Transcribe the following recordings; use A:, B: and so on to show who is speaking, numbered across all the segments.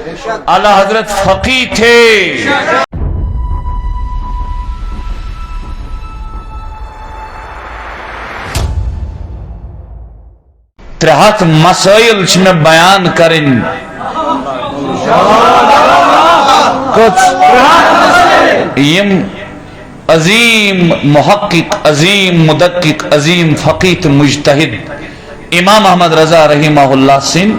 A: اعلی حضرت فقی تھے. ترہت مسائل چھ میں بیان کرن یم عظیم محقق، عظیم مدقق، عظیم فقیہ مجتہد امام احمد رضا رحمہ اللہ سن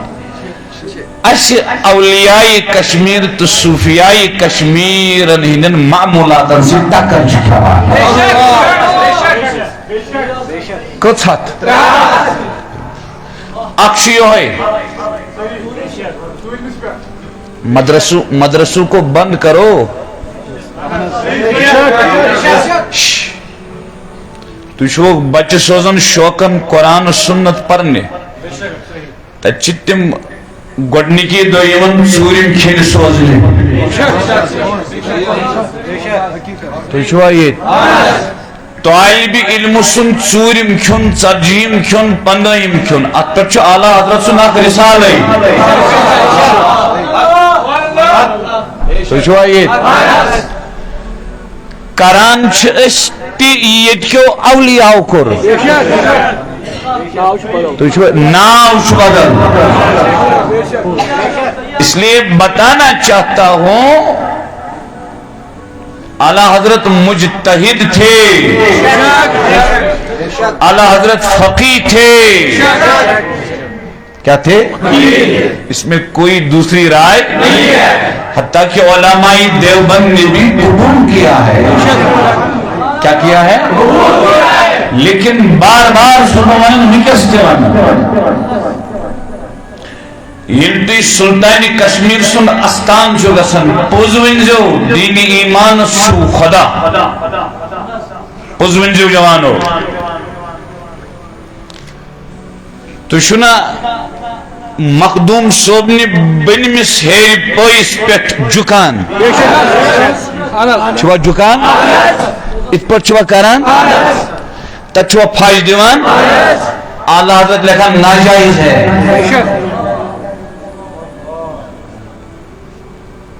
A: اس اولیاء کشمیر تو صوفیاء کشمیر ہندن معمولات سے ٹکر چکا کچھ حد اکشیو ہے. مدرسوں کو بند کرو. تو بچہ سوزن شوقن قرآن و سنت پرنے تم گڈنکی دویمن ژوٗرِم کھیٚنہِ سوزنے. تو یہ طالب علم سن ژوٗرِم کھیون، ژتجیم کھیون، 15 کھیون، ات پہ اعلیٰ حضرت سن اخ رسالے. تو یہ کران تیو اولیاء کور ناو بدل. اس لیے بتانا چاہتا ہوں اعلیٰ حضرت مجتہد تھے، اعلیٰ حضرت فقی تھے. کیا تھے؟ اس میں کوئی دوسری رائے نہیں ہے. حتیٰ کہ علماء دیوبند نے بھی قبول کیا ہے. کیا کیا ہے؟ لیکن بار بار سنوان نکستے یلتی سلطان کشمیر سن استان جو گسن پوزوینزو دین ایمان سو خدا پوزوینزو جوانو. تو شنا مخدوم صوب نے بنمس ہیری پویس پیٹ جکان چھوا جکان ات پر چھوا کران تب چھوا پھاش دیوان. اعلیٰ حضرت لکھا ناجائز ہے.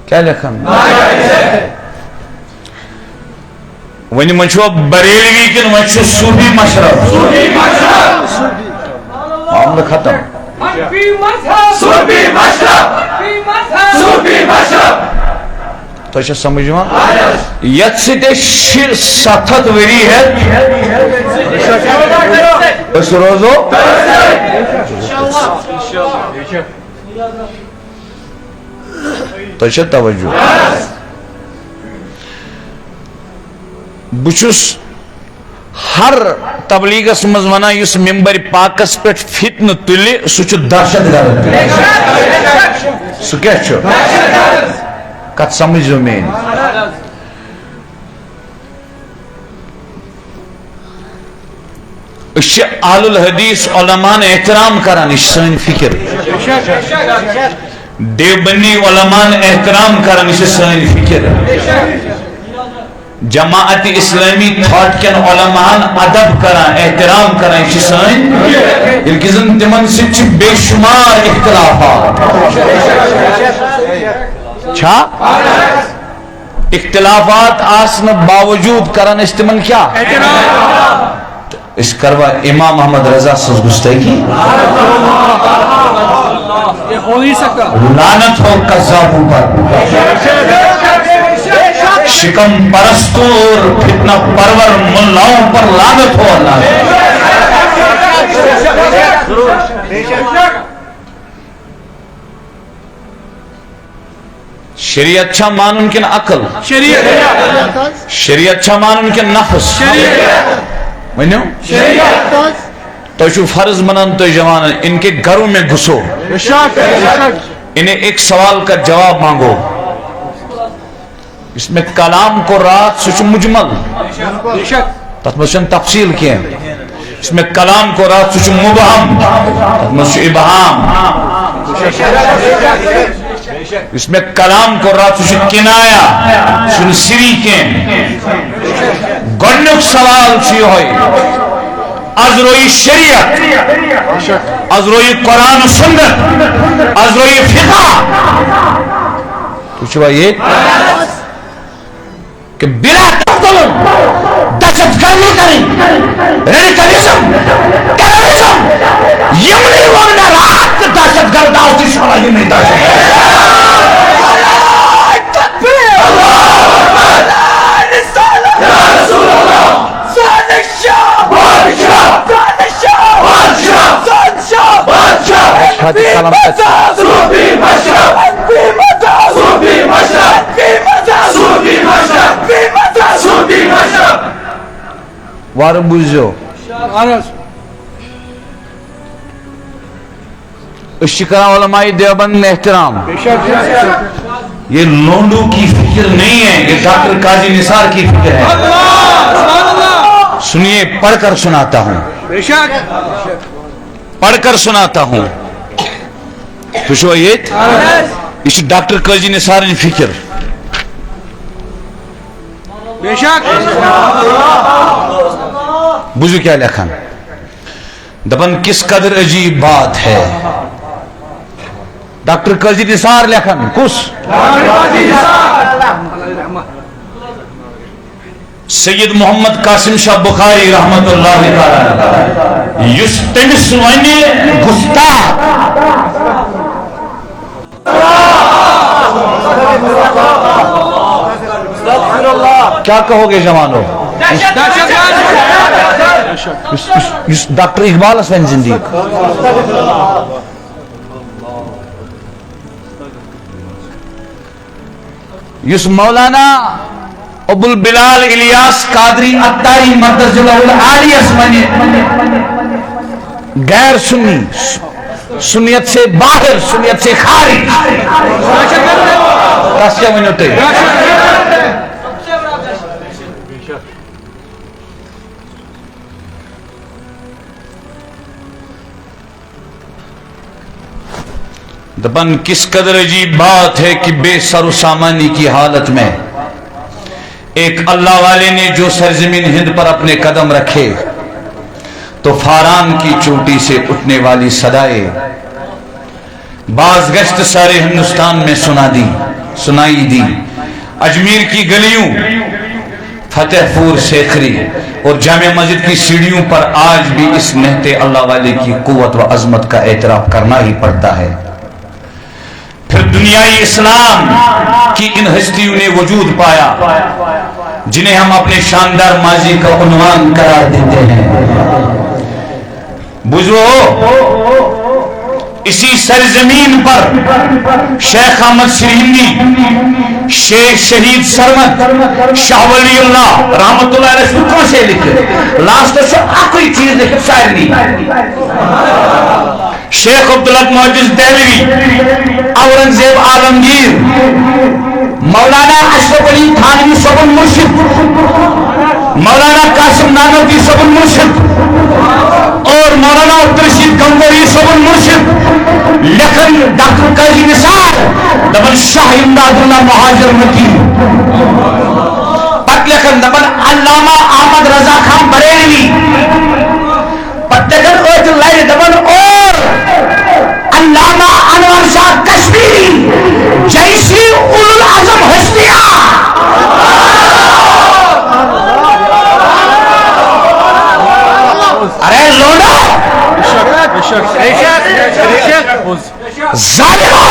A: کیا لکھا ناجائز ہے؟ ونی منچوا بریلوی کن منچو صوبی مشرف عمل ختم. تو اچھا سمجھو یت سے شر 7 وری ہے اس روزو تو اچھا توجہ. بچس ہر تبلیغس مز ونان اس ممبر پاکس پہ فتنہ تلی سہ دہشت گرد. سہ کیا کت سمجھو مین. اس اہل الحدیث علماء احترام کران. اس سن فکر دیوبندی علماء احترام کران. اس سن فکر جماعت اسلامی تھاٹ کن علماء ادب کران، احترام کران. یہ سن یلکن تمن سی بے شمار اختلافات چھا اختلافات آسن باوجود کران اس تمن کیا اس کروا امام احمد رضا سز گستاخی. لعنت ہو قذابوں پر، شکم پرستور فتنہ پرور ملاؤں پر لعنت ہو. اللہ شریعت اچھا مانن کن عقل، شریعت اچھا مانن کن نفس. ونیو تو شو فرض منن تو جوان ان کے گھروں میں گھسو، انہیں ایک سوال کا جواب مانگو. اس میں کلام کو رات سوچ مجمل تطمسن تفصیل کیا. اس میں کلام کو رات سوچ مبہم تطمسن ابہام. اس میں کلام کو رات سوچ کنایا سن سری کے. گنک سوال چی ہوئی از روی شریعت، از روی قرآن و سنت، از روی فقہ ہوا یہ کہ بلا تقلن دہشت گردی کریں ریڈیکلزم ٹیررزم یمنی ورنہ رات دہشت گرد آتی شرح یہ نہیں دہشت وارم بوزو اشکرا علماء دیوبند میں احترام. یہ لونڈو کی فکر نہیں ہے، یہ ڈاکٹر قاضی نثار کی فکر ہے. سنیے پڑھ کر سناتا ہوں، پڑھ کر سناتا ہوں. خوشویت اس ڈاکٹر قاضی نثار کی فکر بوزو کیا لکھن دپن کس قدر عجیب بات ہے. ڈاکٹر قاضی نثار لکھن کس سید محمد قاسم شاہ بخاری رحمت اللہ تعالی یس تمس ونہ گستاخ کیا کہو گے جوانو ڈاکٹر اقبال حسین زندگی یس مولانا ابو البلال الیاس قادری اتاری مرتضی العالی اسمانی غیر سنی، سنیت سے باہر، سنیت سے خارج کیا ونوتے دپن کس قدر عجیب بات ہے کہ بے سر و سامانی کی حالت میں ایک اللہ والے نے جو سرزمین ہند پر اپنے قدم رکھے تو فاران کی چوٹی سے اٹھنے والی صدائے باز گشت سارے ہندوستان میں سنائی دی. اجمیر کی گلیوں، فتح پور سیکھری اور جامع مسجد کی سیڑھیوں پر آج بھی اس نہتے اللہ والے کی قوت و عظمت کا اعتراف کرنا ہی پڑتا ہے. پھر دنیائی اسلام کی ان ہستیوں نے وجود پایا جنہیں ہم اپنے شاندار ماضی کا عنوان قرار دیتے ہیں. بزرگو اسی سرزمین پر شیخ احمد سرہندی، شیخ شہید سرمد، شاہ ولی اللہ رحمت اللہ علیہ سکھوں سے لکھے لاسٹ سے آخری چیز لکھے شاعر نہیں. شیخ عبدالحق معجز دہلوی، اورنگزیب عالمگیر، مولانا اشرف علی تھانوی صبن مرشد، مولانا قاسم نانوتوی صبن مرشد اور مولانا عبدالرشید گنگوہی صبن مرشد لکھن ڈاکٹر قاضی نثار دبن شاہ امداد اللہ مہاجر مکی پت لکھن دبن علامہ احمد رضا خان بریلوی پت لکھن اوٹ لائے دبن اور علامہ انور شاہ کشمیری جیسی اولو العظم ہستیاں ارے لوڈو ظالمو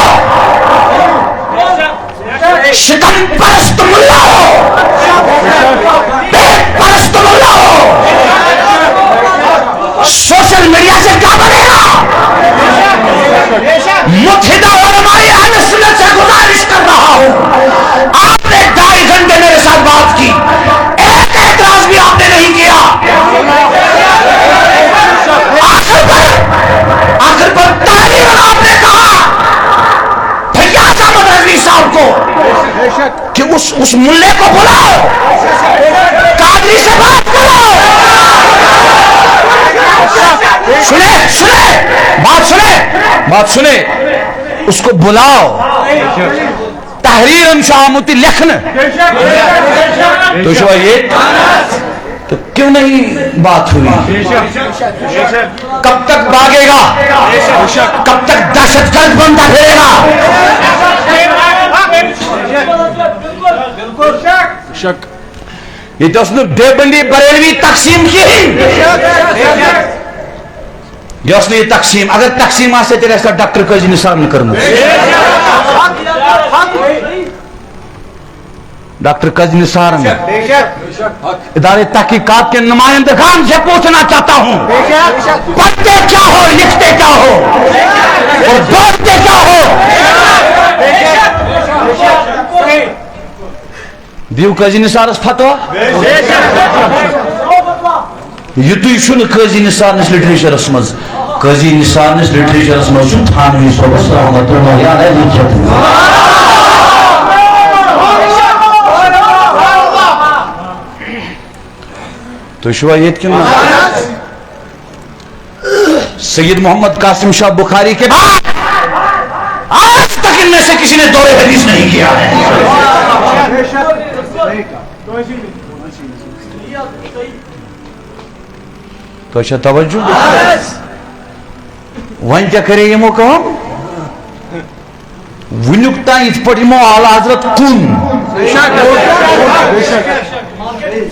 A: شکم پرست ملا ہو، پیٹ پرست ملا ہو، سوشل میڈیا سے کیا بنے گا؟ متحدہ علماء اہل سنت سے گزارش کر رہا ہوں، آپ نے 2.5 گھنٹے میرے ساتھ بات کی، ایک اعتراض بھی آپ نے نہیں کیا. آخر پر تعلیم آپ نے کہا فیاض احمد رضوی صاحب کو کہ اس ملے کو بلاؤ، قادری سے بات کرو. بات سنے اس کو بلاؤ، تحریر شامتی لکھن تو یہ تو کیوں نہیں بات ہوئی؟ کب تک بھاگے گا؟ کب تک دہشت گرد بنتا پھرے گا؟ یہ دیوبندی بریلوی تقسیم کی یہ تقسیم اگر تقسیم آسے تیرے ایسا ڈاکٹر قاضی نثار نے کرنا ڈاکٹر قاضی نثار نے ادارے تحقیقات کے نمائندگان سے پوچھنا چاہتا ہوں پڑھتے کیا ہو لکھتے کیا ہو اور بولتے کیا ہو دیو قاضی نثار فتوا یہ تھی چھ قاضی نثار نس لٹریچرس مز قاضی نثار نس لٹریچرس مز تھانوی صوبس رحمۃ اللہ علیہ لکھت تو شوا یہ کن سید محمد قاسم شاہ بخاری کے بعد آج تک ان میں سے کسی نے دور حدیث نہیں کیا ہے تو اچھا توجہ وہیں کیا کرے یہ موقع ونکتا اس پر یہ اعلیٰ حضرت کن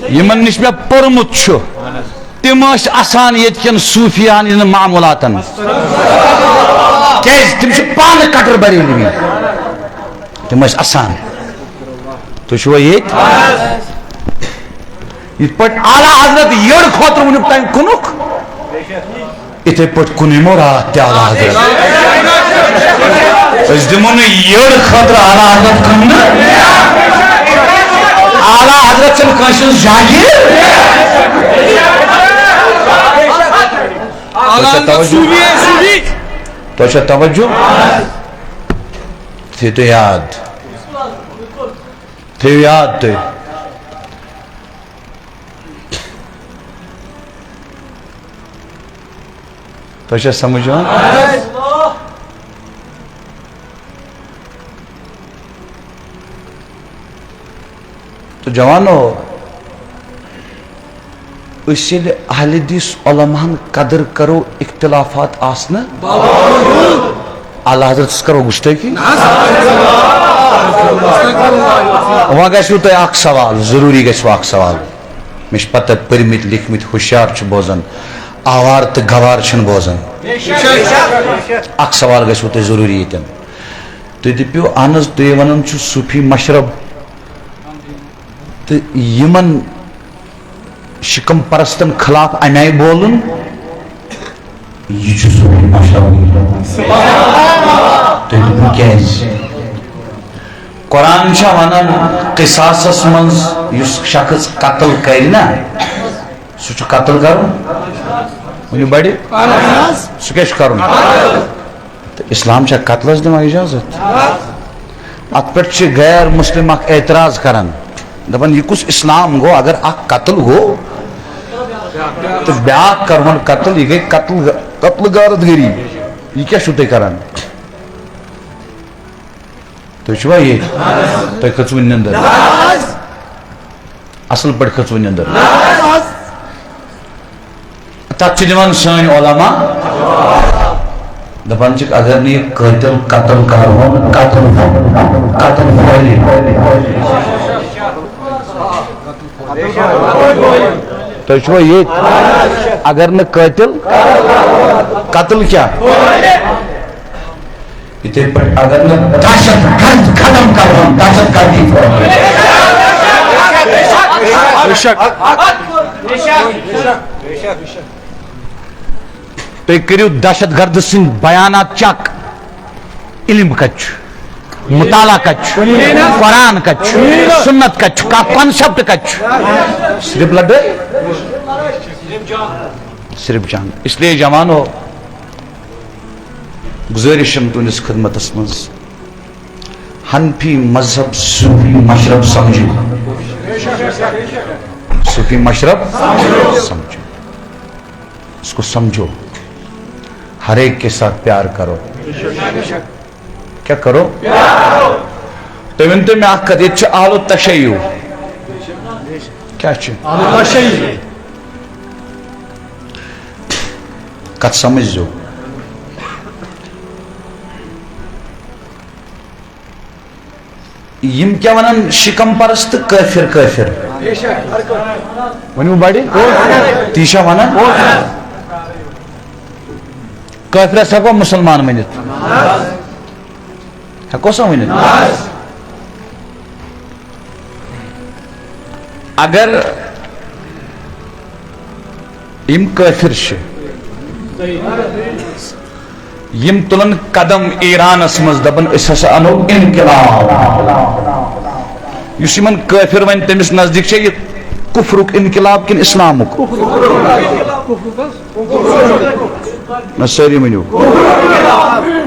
A: یمن نش میں پورمت تم آسان یتکن صوفیان ان معمولاتن کیز تم پان کٹر بریلوی تم آسان تو چھو یہ پہ اعلیٰ حضرت یڑ خاطر ونک تین کنک اتھے پہ کن مراد اعلیٰ حضرت اس دمون یڑ خاطر اعلیٰ حضرت کن اعلیٰ حضرت سے کنشن جاگیر تو اچھا توجہ تھی تو یاد تھی یاد تھی تو اچھا سمجھو تو جوانو اسی لئے اہل حدیث علماء قدر کرو اختلافات آسنا اعلیٰ حضرت کرو گشتے کی وہاں گیسو تو ایک سوال ضروری گیسو ایک سوال مش پتہ پرمیت لکھمیت ہوشیار چھ بوزن آوار تو گوار چھن بوزن ایک سوال گیسو تو ضروری ہے تو یہ پیو آنز تو یہ ونن چھو صوفی مشرب تو یمن شکم پرستن خلاف امی بولن یہ چھو صوفی مشرب تو یہ پیو کیز قرآن چھا ونن قصاص اسمنز یس شخص قتل کرنا سو قتل کرو ونی بڑی سو کیش کرو تو اسلام چھا قتل اس دماغ اجازت ات پر چھ غیر مسلم اک اعتراض کرن دپن یہ کس اسلام گو اگر اک قتل گو تو بیاک کرون قتل یہ گئی قتل غارت گری یہ کیا شتے کرن تو چھوا یہ تو کھچون اندر اصل پر کھچون اندر تک چھ سن علماء دپان چھ اگر نہیں قتل کرون قتل پھیلی تو چھو یہ اگر نہ قتل کیا اتنے پر اگر نہ دہشت گرد ختم کرون دہشت گردی تو کریو دہشت گرد سن بیانات چک علم کچ مطالعہ کچ قرآن کچ سنت کچ کا کنسپٹ کچ صرف لڑے صرف جان اس لیے جوانو گزارشم تہندس خدمتس مز حنفی مذہب صوفی مشرب سمجھو صوفی مشرب سمجھو اس کو سمجھو ہر ایک کے ساتھ پیار کرو کیا کرو تو ونتے میں آکھ یہ چھ اہل التشیع کیا چھ اہل التشیع کت سمجھ جو یم کیا ونان شکم پرست کافر کافر ونیو بڑی تیشا ونان کافر اس ہکو مسلمان ونت ہکو سا ونت اگر یم کافر چھ یم تلن قدم ایرانس مز دپن اس ہسا انو انقلاب اس یمن کافر ون تمس نزدیک چھ یہ کفرک انقلاب کن اسلامک نہ ساری ونیو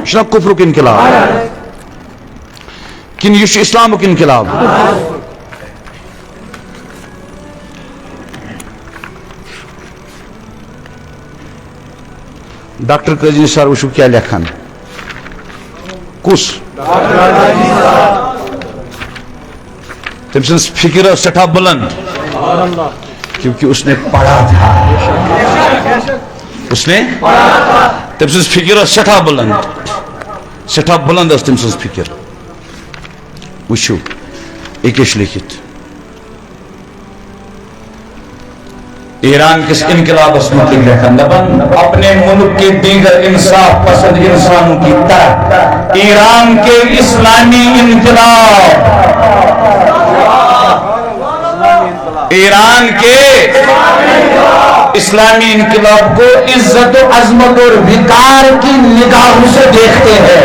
A: یہ کفرک انقلاب کن یہ اسلامک انقلاب ڈاکٹر قاضی سر وچھو کیا لکھان کس تم سن فکر سٹھا بلند کیونکہ اس نے پڑھا تھا اس نے تم سن فکر سٹھا بلند اس تم سن فکر وچھو ایکش لکھت ایران کس انقلاب اس مطلب لکھن دبن اپنے ملک کے دیگر انصاف پسند انسانوں کی طرح ایران کے اسلامی انقلاب ایران کے اسلامی انقلاب کو عزت و عظمت اور وقار کی نگاہوں سے دیکھتے ہیں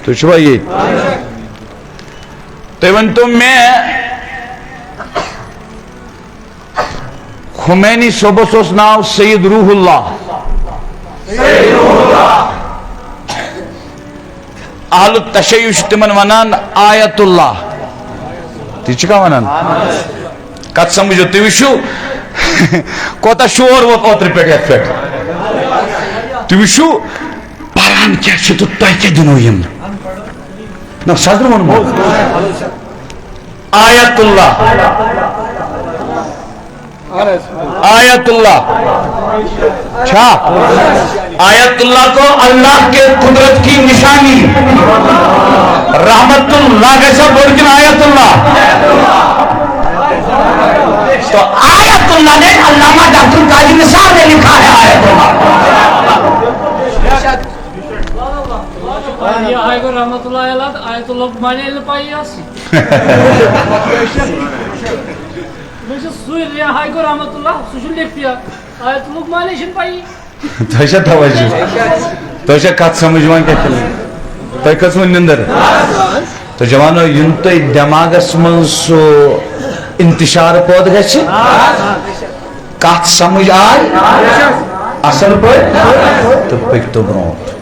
A: تو شبہ یہ تو میں خمینی صوبس اس ناو سید روح اللہ اہل التشیع تمن ونان آیت اللہ تیچکا ونان کت سمجھو تیوشو کوتا شور ووت اوتر پیٹ یت پیٹ تیوشو پران کیا چھتو تائی کے دنو یم نا صدر من آیت اللہ آیت اللہ چھا آیت اللہ کو اللہ کے قدرت کی نشانی رحمت اللہ کیسا بولکن آیت اللہ تو آیت اللہ نے علامہ ڈاکٹر قاضی نثار نے لکھا ہے آیت اللہ
B: یہ آئے گو رحمت اللہ علیہ آیت اللہ مانے لے پائی آسی مجھے سوئی لیا آئے گو رحمت اللہ سوشن لکھ دیا آیت اللہ مانے شن پائی
A: تو ایسا توجہ تو ایسا کات سمجھوان کیا چلے تو ایک قسم اندر تو جوانو ین تو دماغ اسمن سو انتشار پود گئے چھے کات سمجھ آئی اصل پر تو پک تو برونت